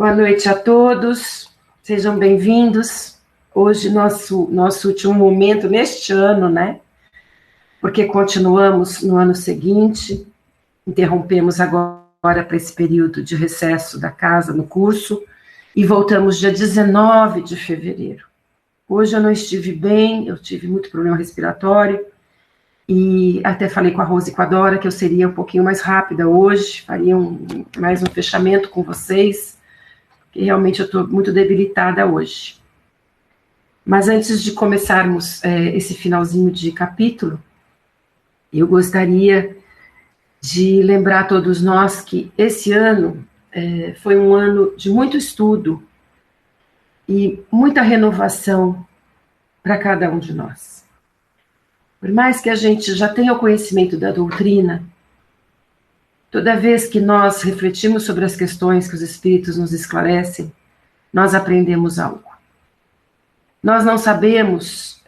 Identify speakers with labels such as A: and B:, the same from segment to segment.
A: Boa noite a todos, sejam bem-vindos. Hoje, nosso último momento neste ano, né? Porque continuamos no ano seguinte, interrompemos agora para esse período de recesso da casa no curso e voltamos dia 19 de fevereiro. Hoje eu não estive bem, eu tive muito problema respiratório e até falei com a Rose e com a Dora que eu seria um pouquinho mais rápida hoje, faria mais um fechamento com vocês, que realmente eu estou muito debilitada hoje. Mas antes de começarmos esse finalzinho de capítulo, eu gostaria de lembrar a todos nós que esse ano foi um ano de muito estudo e muita renovação para cada um de nós. Por mais que a gente já tenha o conhecimento da doutrina, toda vez que nós refletimos sobre as questões que os Espíritos nos esclarecem, nós aprendemos algo. Nós não sabemos,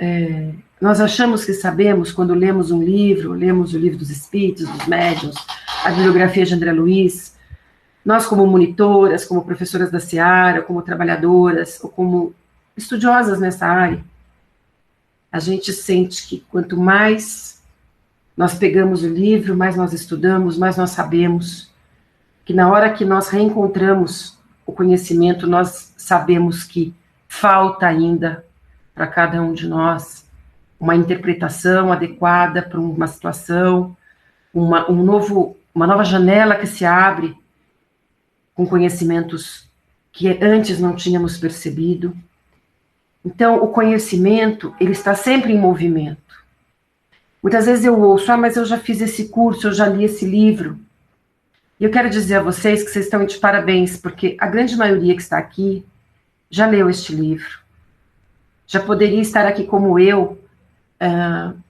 A: nós achamos que sabemos quando lemos um livro, lemos o livro dos Espíritos, dos Médiuns, a bibliografia de André Luiz. Nós, como monitoras, como professoras da Seara, como trabalhadoras, ou como estudiosas nessa área, a gente sente que quanto mais nós pegamos o livro, mais nós estudamos, mais nós sabemos, que na hora que nós reencontramos o conhecimento, nós sabemos que falta ainda para cada um de nós uma interpretação adequada para uma situação, uma nova janela que se abre com conhecimentos que antes não tínhamos percebido. Então, o conhecimento, ele está sempre em movimento. Muitas vezes eu ouço, mas eu já fiz esse curso, eu já li esse livro. E eu quero dizer a vocês que vocês estão de parabéns, porque a grande maioria que está aqui já leu este livro. Já poderia estar aqui como eu,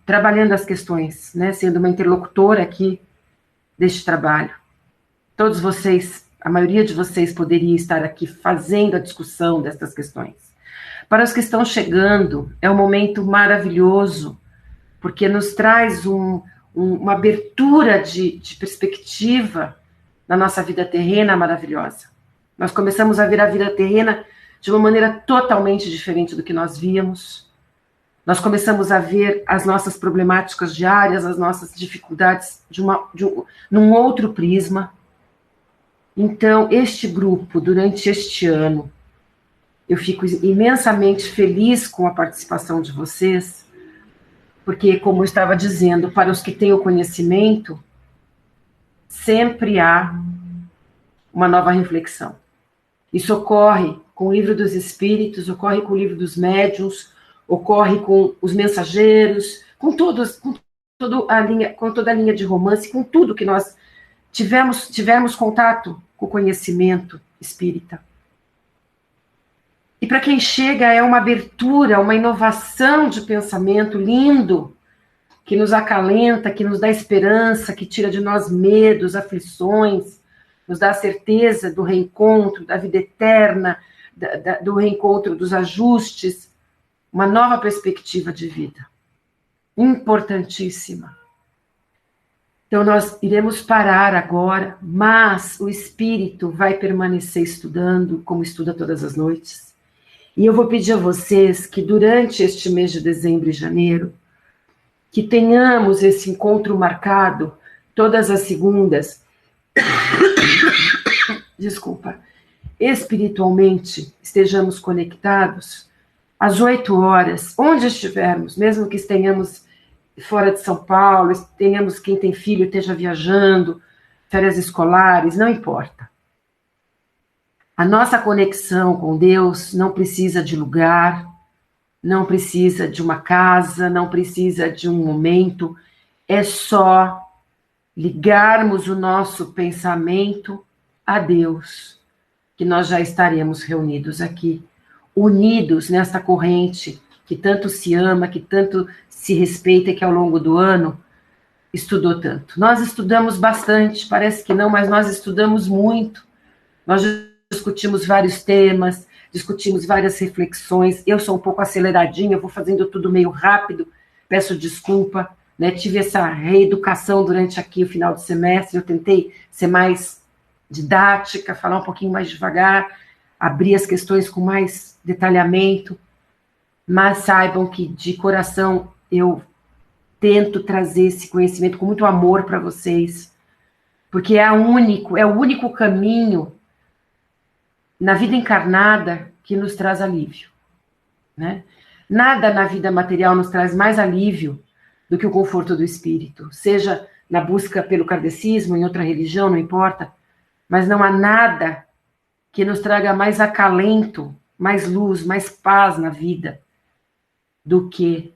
A: trabalhando as questões, né, sendo uma interlocutora aqui deste trabalho. Todos vocês, a maioria de vocês poderia estar aqui fazendo a discussão destas questões. Para os que estão chegando, é um momento maravilhoso, porque nos traz uma abertura de perspectiva na nossa vida terrena maravilhosa. Nós começamos a ver a vida terrena de uma maneira totalmente diferente do que nós víamos. Nós começamos a ver as nossas problemáticas diárias, as nossas dificuldades num outro prisma. Então, este grupo, durante este ano, eu fico imensamente feliz com a participação de vocês, porque, como eu estava dizendo, para os que têm o conhecimento, sempre há uma nova reflexão. Isso ocorre com o Livro dos Espíritos, ocorre com o Livro dos Médiuns, ocorre com os Mensageiros, com toda a linha de romance, com tudo que nós tivemos contato com o conhecimento espírita. E para quem chega é uma abertura, uma inovação de pensamento lindo, que nos acalenta, que nos dá esperança, que tira de nós medos, aflições, nos dá a certeza do reencontro, da vida eterna, do reencontro dos ajustes, uma nova perspectiva de vida, importantíssima. Então nós iremos parar agora, mas o Espírito vai permanecer estudando, como estuda todas as noites. E eu vou pedir a vocês que durante este mês de dezembro e janeiro, que tenhamos esse encontro marcado todas as segundas, desculpa, espiritualmente estejamos conectados às 8 horas, onde estivermos, mesmo que estejamos fora de São Paulo, tenhamos quem tem filho esteja viajando, férias escolares, não importa. A nossa conexão com Deus não precisa de lugar, não precisa de uma casa, não precisa de um momento, é só ligarmos o nosso pensamento a Deus, que nós já estaremos reunidos aqui, unidos nesta corrente que tanto se ama, que tanto se respeita e que ao longo do ano estudou tanto. Nós estudamos bastante, parece que não, mas nós estudamos muito. Nós discutimos vários temas, discutimos várias reflexões. Eu sou um pouco aceleradinha, eu vou fazendo tudo meio rápido, peço desculpa, né? Tive essa reeducação durante aqui o final do semestre, eu tentei ser mais didática, falar um pouquinho mais devagar, abrir as questões com mais detalhamento, mas saibam que de coração eu tento trazer esse conhecimento com muito amor para vocês, porque é o único caminho na vida encarnada que nos traz alívio, né? Nada na vida material nos traz mais alívio do que o conforto do espírito, seja na busca pelo kardecismo, em outra religião, não importa, mas não há nada que nos traga mais acalento, mais luz, mais paz na vida do que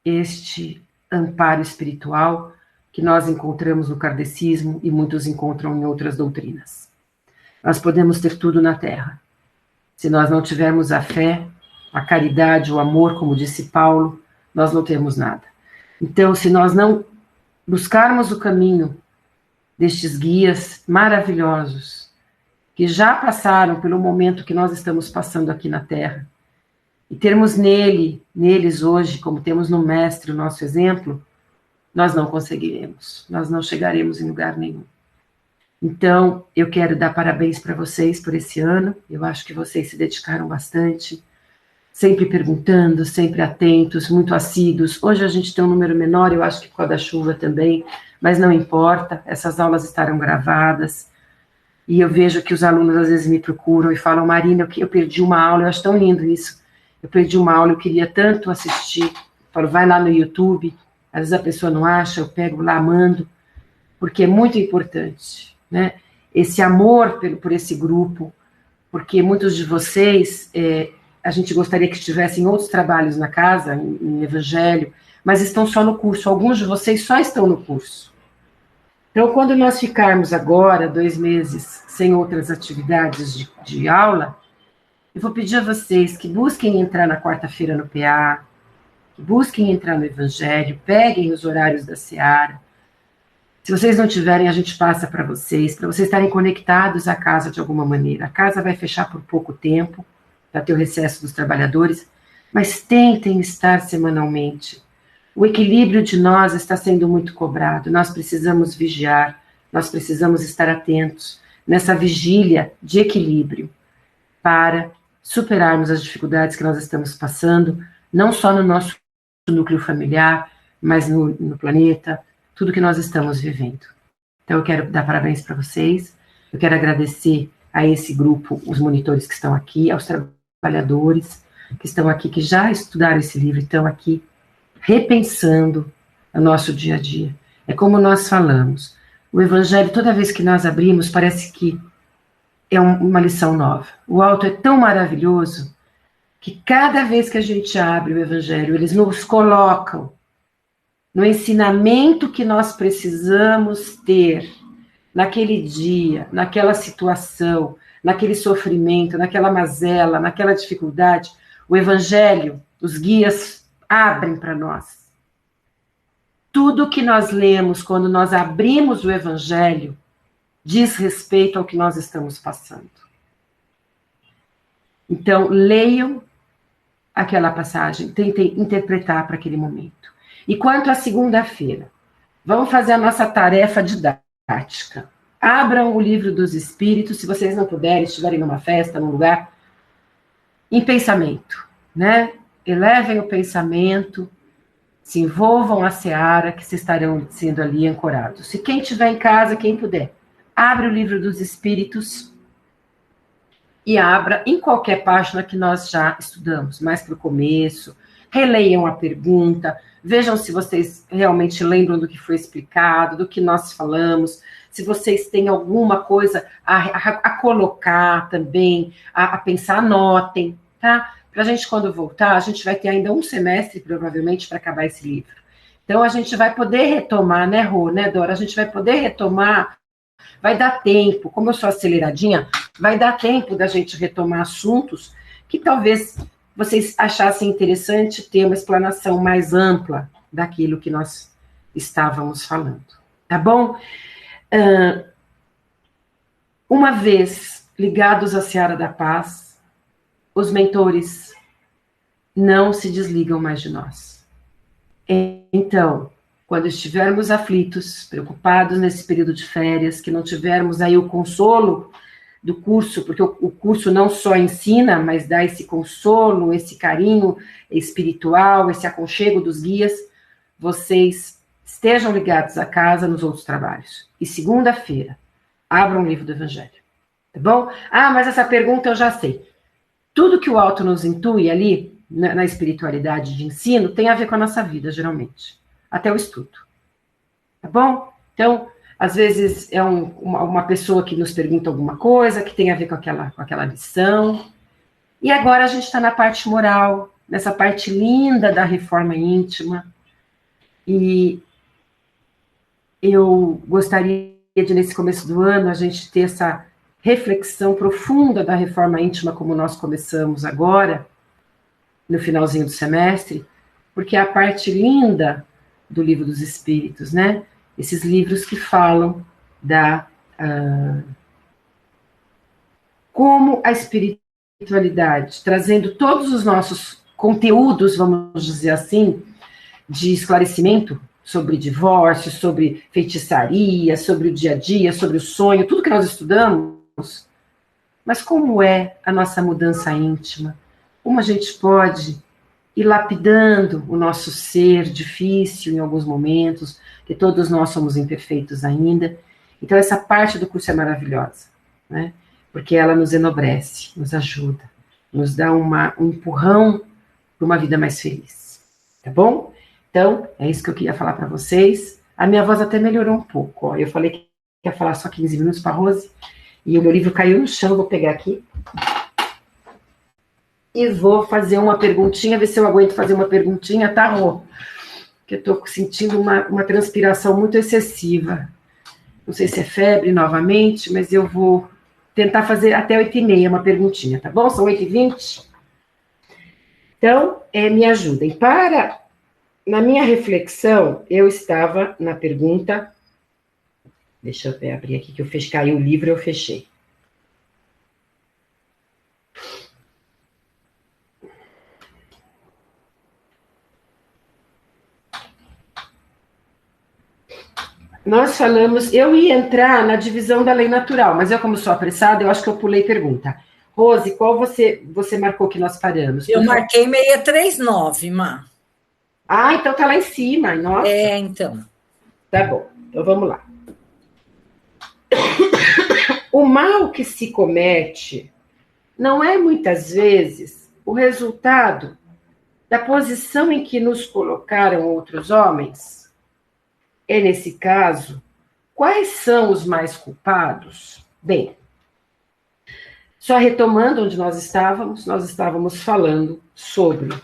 A: este amparo espiritual que nós encontramos no kardecismo e muitos encontram em outras doutrinas. Nós podemos ter tudo na Terra. Se nós não tivermos a fé, a caridade, o amor, como disse Paulo, nós não temos nada. Então, se nós não buscarmos o caminho destes guias maravilhosos, que já passaram pelo momento que nós estamos passando aqui na Terra, e termos neles hoje, como temos no Mestre, o nosso exemplo, nós não conseguiremos, nós não chegaremos em lugar nenhum. Então, eu quero dar parabéns para vocês por esse ano, eu acho que vocês se dedicaram bastante, sempre perguntando, sempre atentos, muito assíduos. Hoje a gente tem um número menor, eu acho que por causa da chuva também, mas não importa, essas aulas estarão gravadas, e eu vejo que os alunos às vezes me procuram e falam, Marina, eu perdi uma aula, eu acho tão lindo isso, eu perdi uma aula, eu queria tanto assistir, eu falo, vai lá no YouTube, às vezes a pessoa não acha, eu pego lá, mando, porque é muito importante, né? Esse amor por esse grupo, porque muitos de vocês, a gente gostaria que estivessem outros trabalhos na casa, em evangelho, mas estão só no curso, alguns de vocês só estão no curso. Então, quando nós ficarmos agora, 2 meses, sem outras atividades de aula, eu vou pedir a vocês que busquem entrar na quarta-feira no PA, que busquem entrar no Evangelho, peguem os horários da Seara. Se vocês não tiverem, a gente passa para vocês estarem conectados à casa de alguma maneira. A casa vai fechar por pouco tempo, para ter o recesso dos trabalhadores, mas tentem estar semanalmente. O equilíbrio de nós está sendo muito cobrado, nós precisamos vigiar, nós precisamos estar atentos nessa vigília de equilíbrio para superarmos as dificuldades que nós estamos passando, não só no nosso núcleo familiar, mas no planeta, tudo que nós estamos vivendo. Então eu quero dar parabéns para vocês, eu quero agradecer a esse grupo, os monitores que estão aqui, aos trabalhadores que estão aqui, que já estudaram esse livro e estão aqui repensando o nosso dia a dia. É como nós falamos, o Evangelho, toda vez que nós abrimos, parece que é uma lição nova. O alto é tão maravilhoso que cada vez que a gente abre o Evangelho, eles nos colocam no ensinamento que nós precisamos ter naquele dia, naquela situação, naquele sofrimento, naquela mazela, naquela dificuldade. O Evangelho, os guias abrem para nós. Tudo que nós lemos quando nós abrimos o Evangelho diz respeito ao que nós estamos passando. Então, leiam aquela passagem, tentem interpretar para aquele momento. E quanto à segunda-feira, vamos fazer a nossa tarefa didática. Abram o Livro dos Espíritos, se vocês não puderem, estiverem numa festa, num lugar, em pensamento, né? Elevem o pensamento, se envolvam a seara, que vocês estarão sendo ali ancorados. Se quem estiver em casa, quem puder, abre o Livro dos Espíritos e abra em qualquer página que nós já estudamos, mais para o começo, releiam a pergunta, vejam se vocês realmente lembram do que foi explicado, do que nós falamos, se vocês têm alguma coisa a colocar também, a pensar, anotem, tá? Para a gente, quando voltar, a gente vai ter ainda um semestre, provavelmente, para acabar esse livro. Então, a gente vai poder retomar, né, Rô, né, Dora? A gente vai poder retomar, vai dar tempo, como eu sou aceleradinha, vai dar tempo da gente retomar assuntos que talvez vocês achassem interessante ter uma explanação mais ampla daquilo que nós estávamos falando, tá bom? Uma vez ligados à Seara da Paz, os mentores não se desligam mais de nós. Então, quando estivermos aflitos, preocupados nesse período de férias, que não tivermos aí o consolo do curso, porque o curso não só ensina, mas dá esse consolo, esse carinho espiritual, esse aconchego dos guias, vocês estejam ligados à casa nos outros trabalhos. E segunda-feira, abram o livro do Evangelho. Tá bom? Ah, mas essa pergunta eu já sei. Tudo que o alto nos intui ali, na espiritualidade de ensino, tem a ver com a nossa vida, geralmente. Até o estudo. Tá bom? Então, às vezes é uma pessoa que nos pergunta alguma coisa que tem a ver com aquela lição. E agora a gente está na parte moral, nessa parte linda da reforma íntima. E eu gostaria de, nesse começo do ano, a gente ter essa reflexão profunda da reforma íntima, como nós começamos agora, no finalzinho do semestre, porque é a parte linda do Livro dos Espíritos, né? Esses livros que falam da como a espiritualidade, trazendo todos os nossos conteúdos, vamos dizer assim, de esclarecimento sobre divórcio, sobre feitiçaria, sobre o dia a dia, sobre o sonho, tudo que nós estudamos, mas como é a nossa mudança íntima? Como a gente pode ir lapidando o nosso ser difícil em alguns momentos, que todos nós somos imperfeitos ainda. Então, essa parte do curso é maravilhosa, né? Porque ela nos enobrece, nos ajuda, nos dá um empurrão para uma vida mais feliz. Tá bom? Então, é isso que eu queria falar para vocês. A minha voz até melhorou um pouco. Ó. Eu falei que ia falar só 15 minutos para a Rose, e o meu livro caiu no chão, vou pegar aqui. E vou fazer uma perguntinha, ver se eu aguento fazer uma perguntinha, tá, Rô? Porque eu estou sentindo uma transpiração muito excessiva. Não sei se é febre novamente, mas eu vou tentar fazer até 8h30 uma perguntinha, tá bom? São 8h20. Então, me ajudem. Na minha reflexão, eu estava na pergunta... Deixa eu abrir aqui, que eu caiu o livro, eu fechei. Nós falamos, eu ia entrar na divisão da lei natural, mas eu, como sou apressada, eu acho que eu pulei pergunta. Rose, qual você marcou que nós paramos?
B: Eu marquei 639, Má.
A: Ah, então tá lá em cima, nossa.
B: Então.
A: Tá bom, então vamos lá. O mal que se comete não é, muitas vezes, o resultado da posição em que nos colocaram outros homens? É, nesse caso, quais são os mais culpados? Bem, só retomando onde nós estávamos falando sobre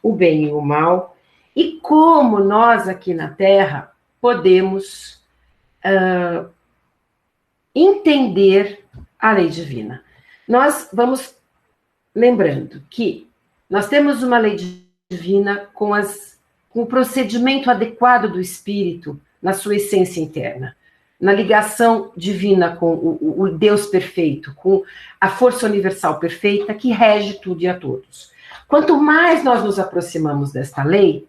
A: o bem e o mal e como nós aqui na Terra podemos entender a lei divina. Nós vamos lembrando que nós temos uma lei divina com o procedimento adequado do espírito na sua essência interna, na ligação divina com o Deus perfeito, com a força universal perfeita que rege tudo e a todos. Quanto mais nós nos aproximamos desta lei,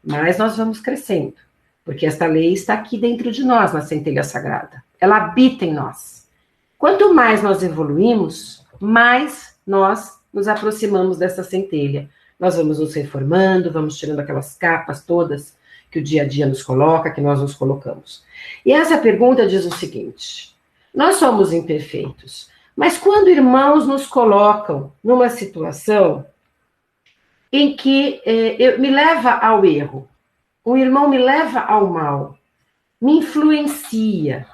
A: mais nós vamos crescendo, porque esta lei está aqui dentro de nós, na centelha sagrada. Ela habita em nós. Quanto mais nós evoluímos, mais nós nos aproximamos dessa centelha. Nós vamos nos reformando, vamos tirando aquelas capas todas que o dia a dia nos coloca, que nós nos colocamos. E essa pergunta diz o seguinte: nós somos imperfeitos, mas quando irmãos nos colocam numa situação em que me leva ao erro, um irmão me leva ao mal, me influencia,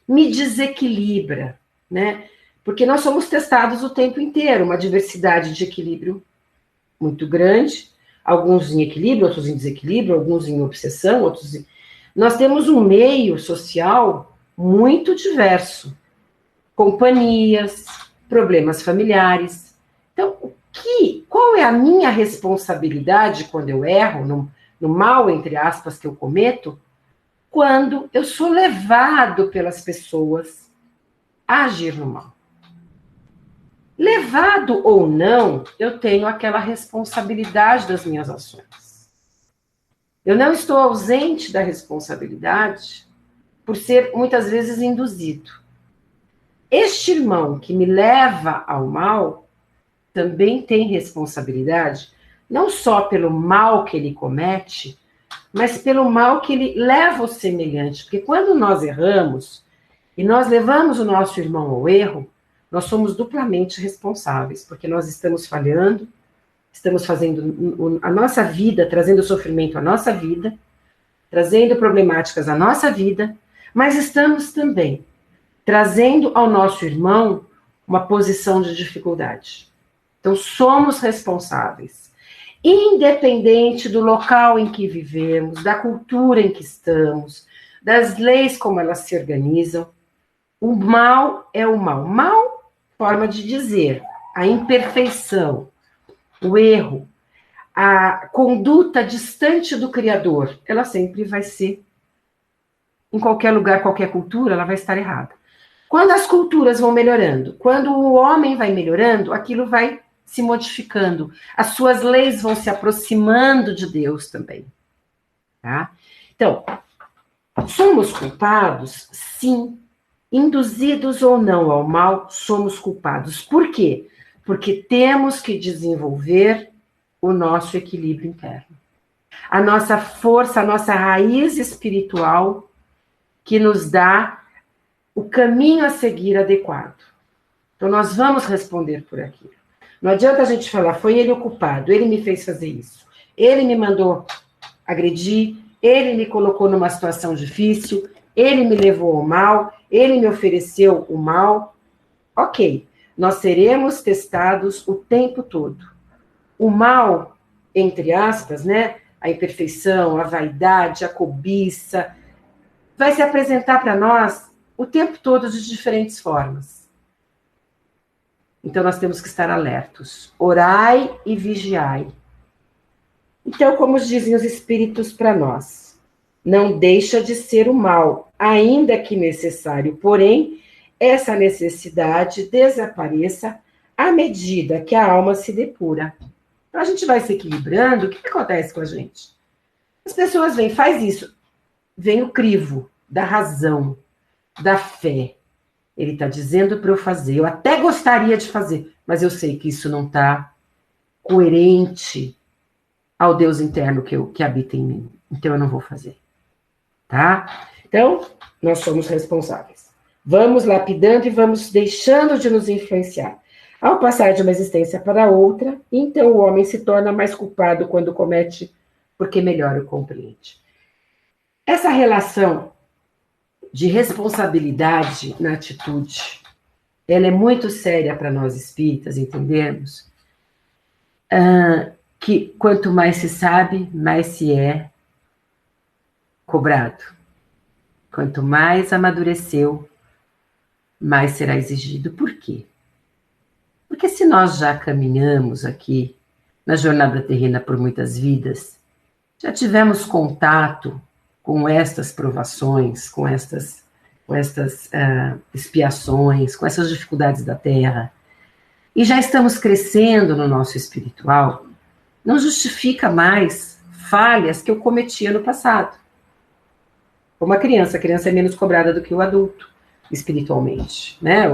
A: me desequilibra, né? Porque nós somos testados o tempo inteiro, uma diversidade de equilíbrio muito grande, alguns em equilíbrio, outros em desequilíbrio, alguns em obsessão, outros em... Nós temos um meio social muito diverso, companhias, problemas familiares. Então, qual é a minha responsabilidade quando eu erro, no mal, entre aspas, que eu cometo, quando eu sou levado pelas pessoas a agir no mal? Levado ou não, eu tenho aquela responsabilidade das minhas ações. Eu não estou ausente da responsabilidade por ser, muitas vezes, induzido. este irmão que me leva ao mal também tem responsabilidade, não só pelo mal que ele comete, mas pelo mal que ele leva o semelhante. Porque quando nós erramos e nós levamos o nosso irmão ao erro, nós somos duplamente responsáveis, porque nós estamos falhando, estamos fazendo a nossa vida, trazendo sofrimento à nossa vida, trazendo problemáticas à nossa vida, mas estamos também trazendo ao nosso irmão uma posição de dificuldade. Então, somos responsáveis. Independente do local em que vivemos, da cultura em que estamos, das leis como elas se organizam, o mal é o mal. Mal, forma de dizer, a imperfeição, o erro, a conduta distante do Criador, ela sempre vai ser, em qualquer lugar, qualquer cultura, ela vai estar errada. Quando as culturas vão melhorando, quando o homem vai melhorando, aquilo vai se modificando. As suas leis vão se aproximando de Deus também. Tá? Então, somos culpados? Sim. Induzidos ou não ao mal, somos culpados. Por quê? Porque temos que desenvolver o nosso equilíbrio interno. A nossa força, a nossa raiz espiritual que nos dá o caminho a seguir adequado. Então, nós vamos responder por aquilo. Não adianta a gente falar, foi ele o culpado, ele me fez fazer isso, ele me mandou agredir, ele me colocou numa situação difícil, ele me levou ao mal, ele me ofereceu o mal. Ok, nós seremos testados o tempo todo. O mal, entre aspas, né? A imperfeição, a vaidade, a cobiça, vai se apresentar para nós o tempo todo de diferentes formas. Então, nós temos que estar alertos. Orai e vigiai. Então, como dizem os espíritos para nós, não deixa de ser o mal, ainda que necessário, porém, essa necessidade desapareça à medida que a alma se depura. Então, a gente vai se equilibrando, o que acontece com a gente? As pessoas vêm, faz isso, vem o crivo da razão, da fé. Ele está dizendo para eu fazer, eu até gostaria de fazer, mas eu sei que isso não está coerente ao Deus interno que habita em mim. Então eu não vou fazer. Tá? Então, nós somos responsáveis. Vamos lapidando e vamos deixando de nos influenciar. Ao passar de uma existência para outra, então o homem se torna mais culpado quando comete, porque melhor o compreende. Essa relação de responsabilidade na atitude, ela é muito séria para nós espíritas entendermos que quanto mais se sabe, mais se é cobrado. Quanto mais amadureceu, mais será exigido. Por quê? Porque se nós já caminhamos aqui na jornada terrena por muitas vidas, já tivemos contato com estas provações, com estas expiações, com essas dificuldades da Terra, e já estamos crescendo no nosso espiritual, não justifica mais falhas que eu cometia no passado. Como a criança é menos cobrada do que o adulto, espiritualmente, né?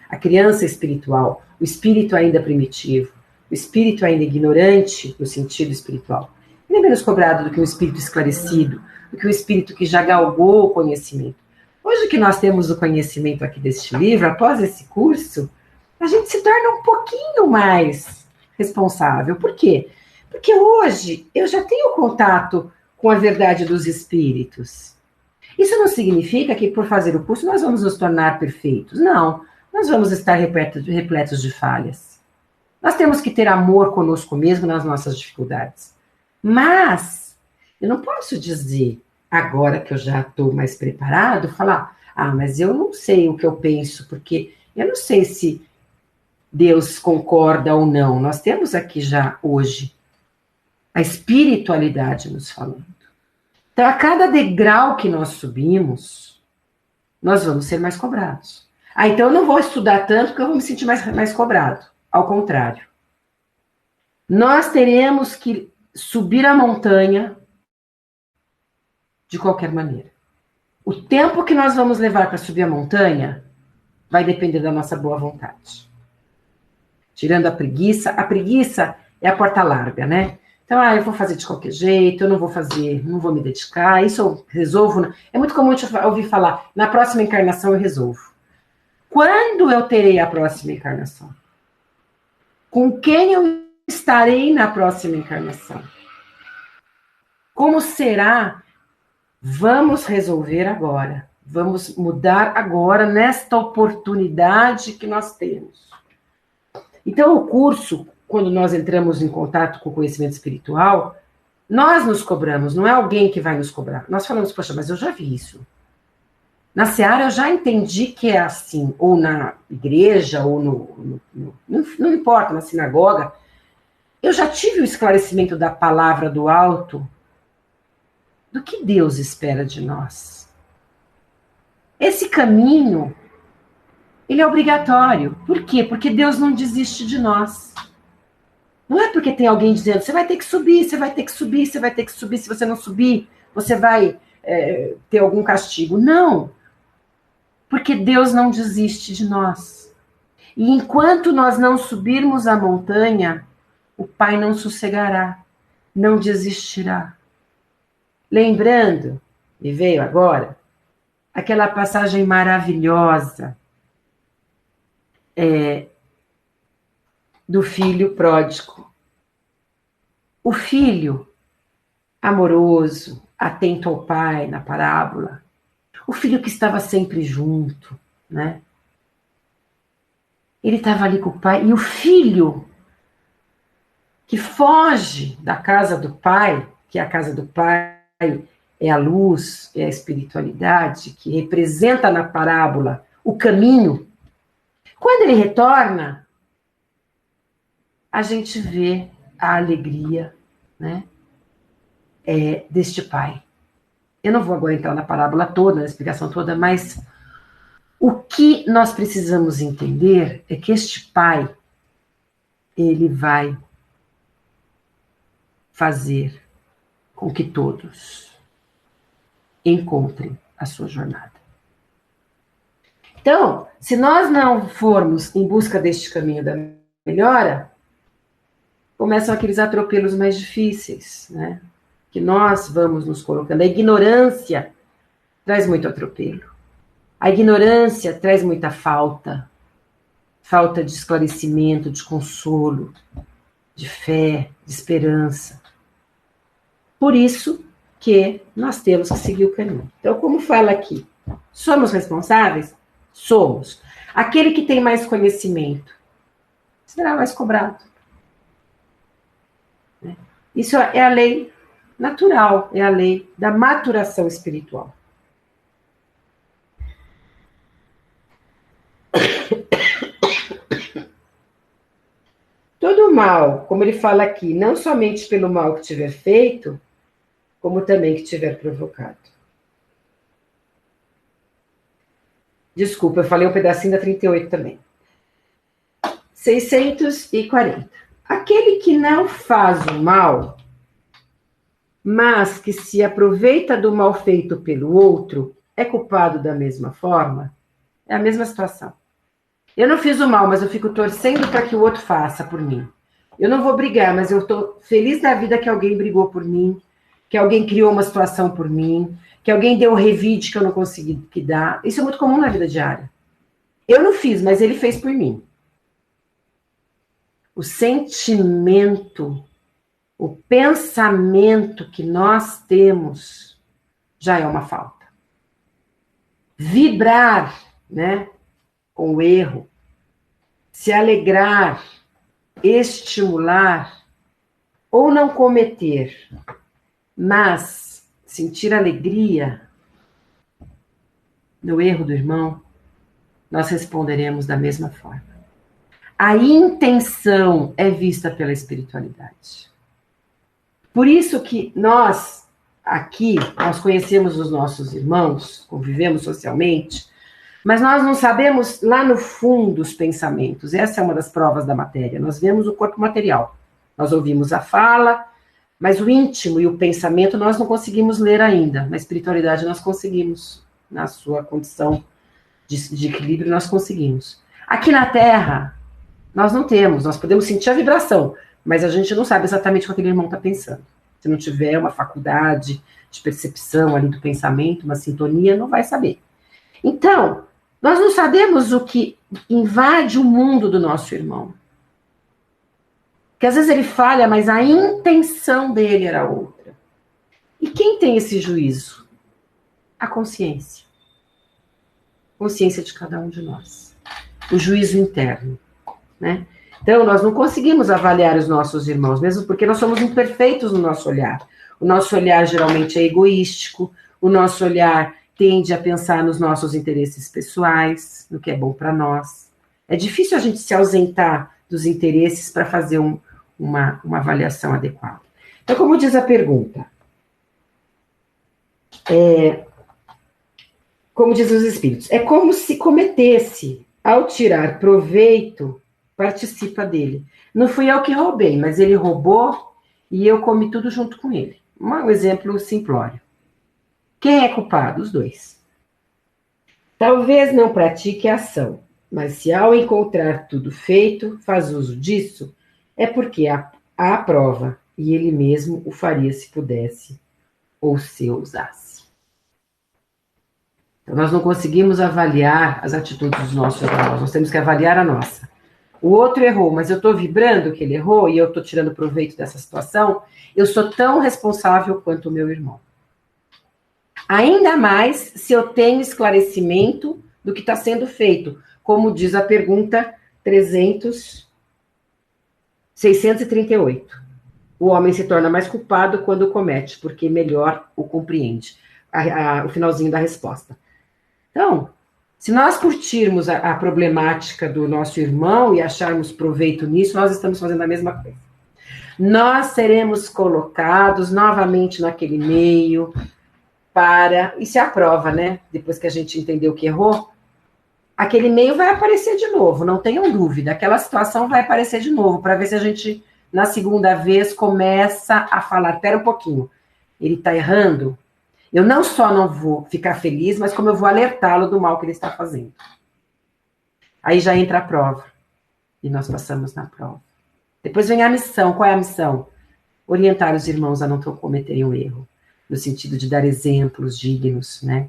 A: A criança espiritual, o espírito ainda primitivo, o espírito ainda ignorante no sentido espiritual, ele é menos cobrado do que o espírito esclarecido, do que o espírito que já galgou o conhecimento. Hoje que nós temos o conhecimento aqui deste livro, após esse curso, a gente se torna um pouquinho mais responsável. Por quê? Porque hoje eu já tenho contato com a verdade dos espíritos. Isso não significa que por fazer o curso nós vamos nos tornar perfeitos. Não, nós vamos estar repletos de falhas. Nós temos que ter amor conosco mesmo nas nossas dificuldades. Mas eu não posso dizer, agora que eu já estou mais preparado, falar, mas eu não sei o que eu penso, porque eu não sei se Deus concorda ou não. Nós temos aqui já hoje a espiritualidade nos falando. Então, a cada degrau que nós subimos, nós vamos ser mais cobrados. Então eu não vou estudar tanto porque eu vou me sentir mais cobrado. Ao contrário. Nós teremos que subir a montanha de qualquer maneira. O tempo que nós vamos levar para subir a montanha vai depender da nossa boa vontade. Tirando a preguiça é a porta larga, né? Então, eu vou fazer de qualquer jeito, eu não vou fazer, não vou me dedicar, isso eu resolvo. É muito comum eu ouvir falar, na próxima encarnação eu resolvo. Quando eu terei a próxima encarnação? Com quem eu estarei na próxima encarnação? Como será? Vamos resolver agora. Vamos mudar agora, nesta oportunidade que nós temos. Então, o curso, quando nós entramos em contato com o conhecimento espiritual, nós nos cobramos, não é alguém que vai nos cobrar. Nós falamos, poxa, mas eu já vi isso. Na Seara eu já entendi que é assim, ou na igreja, ou não importa, na sinagoga. Eu já tive o esclarecimento da palavra do alto, do que Deus espera de nós. Esse caminho, ele é obrigatório. Por quê? Porque Deus não desiste de nós. Não é porque tem alguém dizendo, você vai ter que subir, você vai ter que subir, você vai ter que subir, se você não subir, você vai ter algum castigo. Não. Porque Deus não desiste de nós. E enquanto nós não subirmos a montanha, o Pai não sossegará, não desistirá. Lembrando, me veio agora, aquela passagem maravilhosa do filho pródigo. O filho amoroso, atento ao pai na parábola, o filho que estava sempre junto, né? Ele estava ali com o pai, e o filho que foge da casa do pai, que a casa do pai é a luz, é a espiritualidade, que representa na parábola o caminho. Quando ele retorna, a gente vê a alegria, né, deste pai. Eu não vou agora entrar na parábola toda, na explicação toda, mas o que nós precisamos entender é que este pai, ele vai fazer com que todos encontrem a sua jornada. Então, se nós não formos em busca deste caminho da melhora, começam aqueles atropelos mais difíceis, né? Que nós vamos nos colocando. A ignorância traz muito atropelo. A ignorância traz muita falta de esclarecimento, de consolo, de fé, de esperança. Por isso que nós temos que seguir o caminho. Então, como fala aqui, somos responsáveis? Somos. Aquele que tem mais conhecimento será mais cobrado. Isso é a lei natural, é a lei da maturação espiritual. Todo mal, como ele fala aqui, não somente pelo mal que tiver feito, como também que tiver provocado. Desculpa, eu falei um pedacinho da 38 também. 640. Aquele que não faz o mal, mas que se aproveita do mal feito pelo outro, é culpado da mesma forma? É a mesma situação. Eu não fiz o mal, mas eu fico torcendo para que o outro faça por mim. Eu não vou brigar, mas eu estou feliz da vida que alguém brigou por mim, que alguém criou uma situação por mim, que alguém deu um revide que eu não consegui dar. Isso é muito comum na vida diária. Eu não fiz, mas ele fez por mim. O sentimento, o pensamento que nós temos já é uma falta. Vibrar, né, com o erro, se alegrar, estimular, ou não cometer, mas sentir alegria no erro do irmão, nós responderemos da mesma forma. A intenção é vista pela espiritualidade. Por isso que nós, aqui, nós conhecemos os nossos irmãos, convivemos socialmente, mas nós não sabemos lá no fundo os pensamentos. Essa é uma das provas da matéria. Nós vemos o corpo material. Nós ouvimos a fala, mas o íntimo e o pensamento nós não conseguimos ler ainda. Na espiritualidade nós conseguimos, na sua condição de equilíbrio nós conseguimos. Aqui na Terra, nós não temos, nós podemos sentir a vibração, mas a gente não sabe exatamente o que aquele irmão está pensando. Se não tiver uma faculdade de percepção ali do pensamento, uma sintonia, não vai saber. Então, nós não sabemos o que invade o mundo do nosso irmão. Porque às vezes ele falha, mas a intenção dele era outra. E quem tem esse juízo? A consciência. Consciência de cada um de nós. O juízo interno, né? Então, nós não conseguimos avaliar os nossos irmãos, mesmo porque nós somos imperfeitos no nosso olhar. O nosso olhar geralmente é egoístico, o nosso olhar tende a pensar nos nossos interesses pessoais, no que é bom para nós. É difícil a gente se ausentar dos interesses para fazer uma avaliação adequada. Então, como diz a pergunta, como diz os espíritos, é como se cometesse, ao tirar proveito, participa dele. Não fui eu que roubei, mas ele roubou e eu comi tudo junto com ele. Um exemplo simplório. Quem é culpado? Os dois. Talvez não pratique a ação, mas se ao encontrar tudo feito, faz uso disso, é porque há a prova, e ele mesmo o faria se pudesse, ou se ousasse. Então, nós não conseguimos avaliar as atitudes dos nossos irmãos, nós temos que avaliar a nossa. O outro errou, mas eu estou vibrando que ele errou e eu estou tirando proveito dessa situação, eu sou tão responsável quanto o meu irmão. Ainda mais se eu tenho esclarecimento do que está sendo feito, como diz a pergunta 638. O homem se torna mais culpado quando comete, porque melhor o compreende. O finalzinho da resposta. Então, se nós curtirmos a problemática do nosso irmão e acharmos proveito nisso, nós estamos fazendo a mesma coisa. Nós seremos colocados novamente naquele meio isso é a prova, né? Depois que a gente entendeu que errou, aquele meio vai aparecer de novo, não tenham dúvida. Aquela situação vai aparecer de novo, para ver se a gente, na segunda vez, começa a falar, espera um pouquinho, ele está errando. Eu não só não vou ficar feliz, mas como eu vou alertá-lo do mal que ele está fazendo. Aí já entra a prova. E nós passamos na prova. Depois vem a missão. Qual é a missão? Orientar os irmãos a não cometerem o erro. No sentido de dar exemplos dignos, né?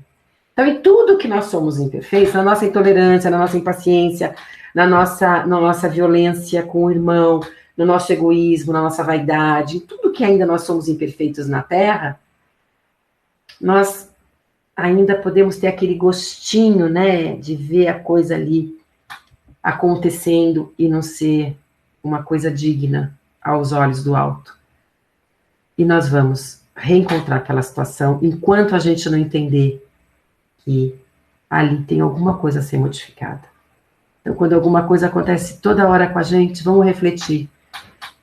A: Então, em tudo que nós somos imperfeitos, na nossa intolerância, na nossa impaciência, na nossa violência com o irmão, no nosso egoísmo, na nossa vaidade, em tudo que ainda nós somos imperfeitos na Terra, nós ainda podemos ter aquele gostinho, né, de ver a coisa ali acontecendo e não ser uma coisa digna aos olhos do alto. E nós vamos reencontrar aquela situação enquanto a gente não entender que ali tem alguma coisa a ser modificada. Então, quando alguma coisa acontece toda hora com a gente, vamos refletir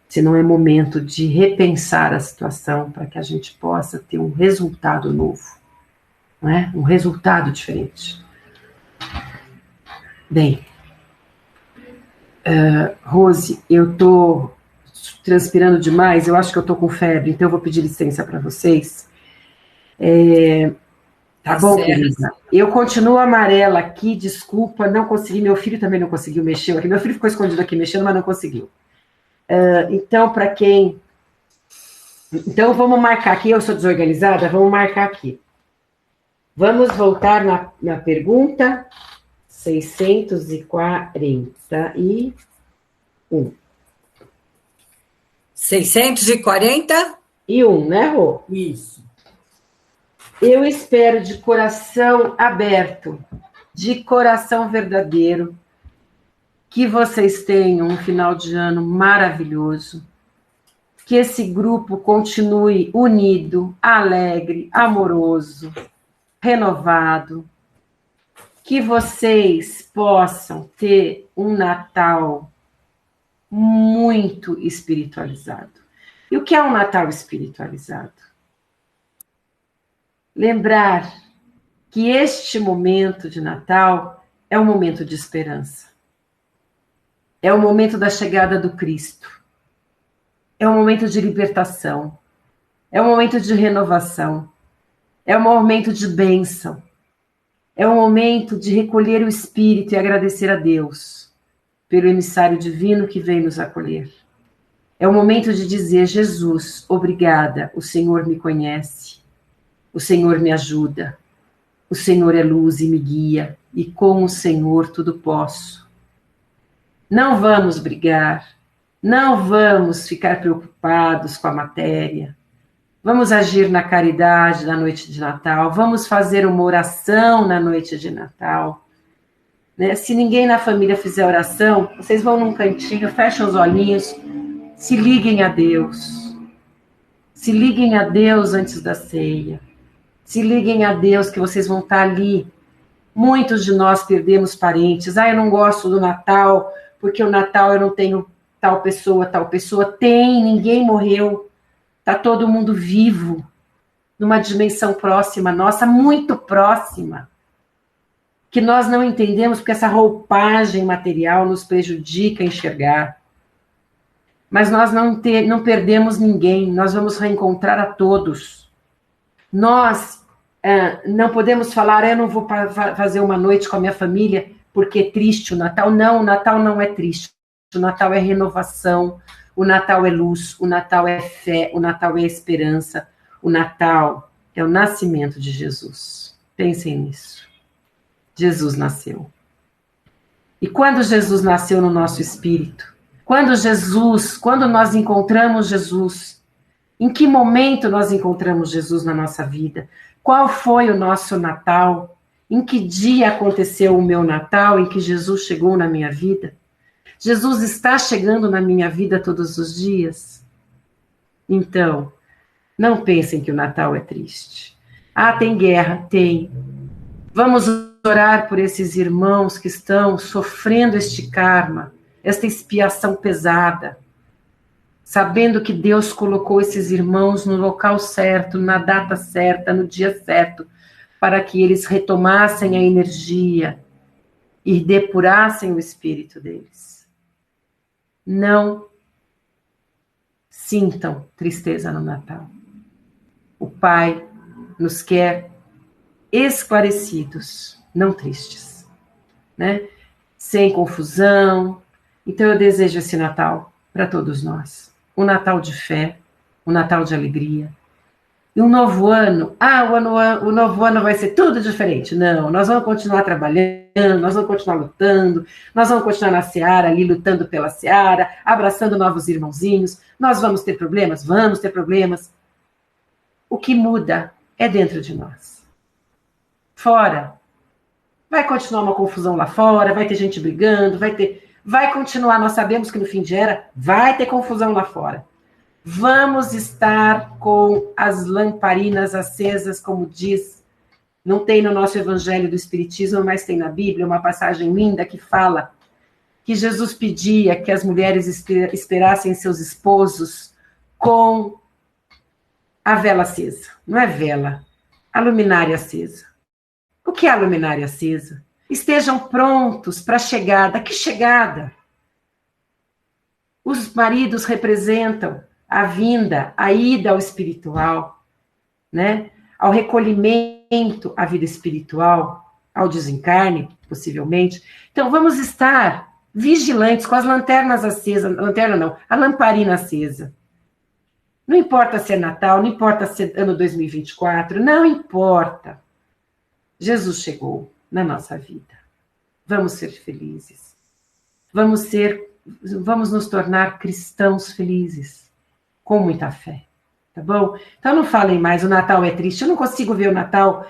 A: se não é momento de repensar a situação para que a gente possa ter um resultado novo, não é? Um resultado diferente. Bem, Rose, eu estou transpirando demais, eu acho que eu estou com febre, então eu vou pedir licença para vocês. Tá bom, querida? Eu continuo amarela aqui, desculpa, não consegui, meu filho também não conseguiu mexer aqui, meu filho ficou escondido aqui mexendo, mas não conseguiu. Então, para quem... Então, vamos marcar aqui, eu sou desorganizada, vamos marcar aqui. Vamos voltar na pergunta 641.
B: 641,
A: né, Rô?
B: Isso.
A: Eu espero de coração aberto, de coração verdadeiro, que vocês tenham um final de ano maravilhoso, que esse grupo continue unido, alegre, amoroso, renovado, que vocês possam ter um Natal muito espiritualizado. E o que é um Natal espiritualizado? Lembrar que este momento de Natal é um momento de esperança. É o momento da chegada do Cristo. É um momento de libertação. É um momento de renovação. É um momento de bênção. É um momento de recolher o espírito e agradecer a Deus pelo emissário divino que veio nos acolher. É o momento de dizer: Jesus, obrigada, o Senhor me conhece, o Senhor me ajuda, o Senhor é luz e me guia, e com o Senhor tudo posso. Não vamos brigar, não vamos ficar preocupados com a matéria. Vamos agir na caridade na noite de Natal, vamos fazer uma oração na noite de Natal. Né? Se ninguém na família fizer oração, vocês vão num cantinho, fecham os olhinhos, se liguem a Deus. Se liguem a Deus antes da ceia. Se liguem a Deus que vocês vão estar ali. Muitos de nós perdemos parentes. Eu não gosto do Natal, porque o Natal eu não tenho tal pessoa. Tem, ninguém morreu. Está todo mundo vivo, numa dimensão próxima nossa, muito próxima, que nós não entendemos porque essa roupagem material nos prejudica a enxergar. Mas nós não perdemos ninguém, nós vamos reencontrar a todos. Nós não podemos falar: eu não vou fazer uma noite com a minha família porque é triste o Natal. Não, o Natal não é triste. O Natal é renovação, o Natal é luz, o Natal é fé, o Natal é esperança, o Natal é o nascimento de Jesus. Pensem nisso. Jesus nasceu. E quando Jesus nasceu no nosso espírito, quando nós encontramos Jesus, em que momento nós encontramos Jesus na nossa vida? Qual foi o nosso Natal? Em que dia aconteceu o meu Natal, em que Jesus chegou na minha vida? Jesus está chegando na minha vida todos os dias? Então, não pensem que o Natal é triste. Tem guerra? Tem. Vamos orar por esses irmãos que estão sofrendo este karma, esta expiação pesada, sabendo que Deus colocou esses irmãos no local certo, na data certa, no dia certo, para que eles retomassem a energia e depurassem o espírito deles. Não sintam tristeza no Natal. O Pai nos quer esclarecidos, não tristes, né? Sem confusão. Então eu desejo esse Natal para todos nós. Um Natal de fé, um Natal de alegria. E um novo ano, o novo ano vai ser tudo diferente. Não, nós vamos continuar trabalhando, nós vamos continuar lutando, nós vamos continuar na seara, ali lutando pela seara, abraçando novos irmãozinhos. Nós vamos ter problemas? Vamos ter problemas. O que muda é dentro de nós. Fora, vai continuar uma confusão lá fora, vai ter gente brigando, vai continuar, nós sabemos que no fim de era vai ter confusão lá fora. Vamos estar com as lamparinas acesas, como diz, não tem no nosso Evangelho do Espiritismo, mas tem na Bíblia uma passagem linda que fala que Jesus pedia que as mulheres esperassem seus esposos com a vela acesa. Não é vela, a luminária acesa. O que é a luminária acesa? Estejam prontos para a chegada. Que chegada? Os maridos representam a vinda, a ida ao espiritual, né? Ao recolhimento à vida espiritual, ao desencarne, possivelmente. Então, vamos estar vigilantes com as lanternas acesas, lanterna não, a lamparina acesa. Não importa se é Natal, não importa se é ano 2024, não importa. Jesus chegou na nossa vida. Vamos ser felizes. Vamos nos tornar cristãos felizes, com muita fé, tá bom? Então não falem mais, o Natal é triste, eu não consigo ver o Natal.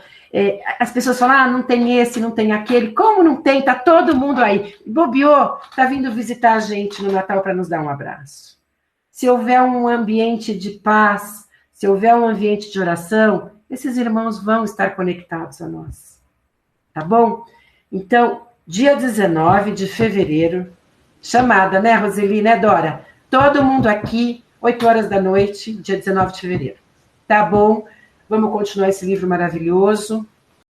A: As pessoas falam, não tem esse, não tem aquele. Como não tem? Tá todo mundo aí. Bobeou, tá vindo visitar a gente no Natal para nos dar um abraço. Se houver um ambiente de paz, se houver um ambiente de oração, esses irmãos vão estar conectados a nós. Tá bom? Então, dia 19 de fevereiro, chamada, né, Roseli, né, Dora? Todo mundo aqui, 8 horas da noite, dia 19 de fevereiro. Tá bom? Vamos continuar esse livro maravilhoso.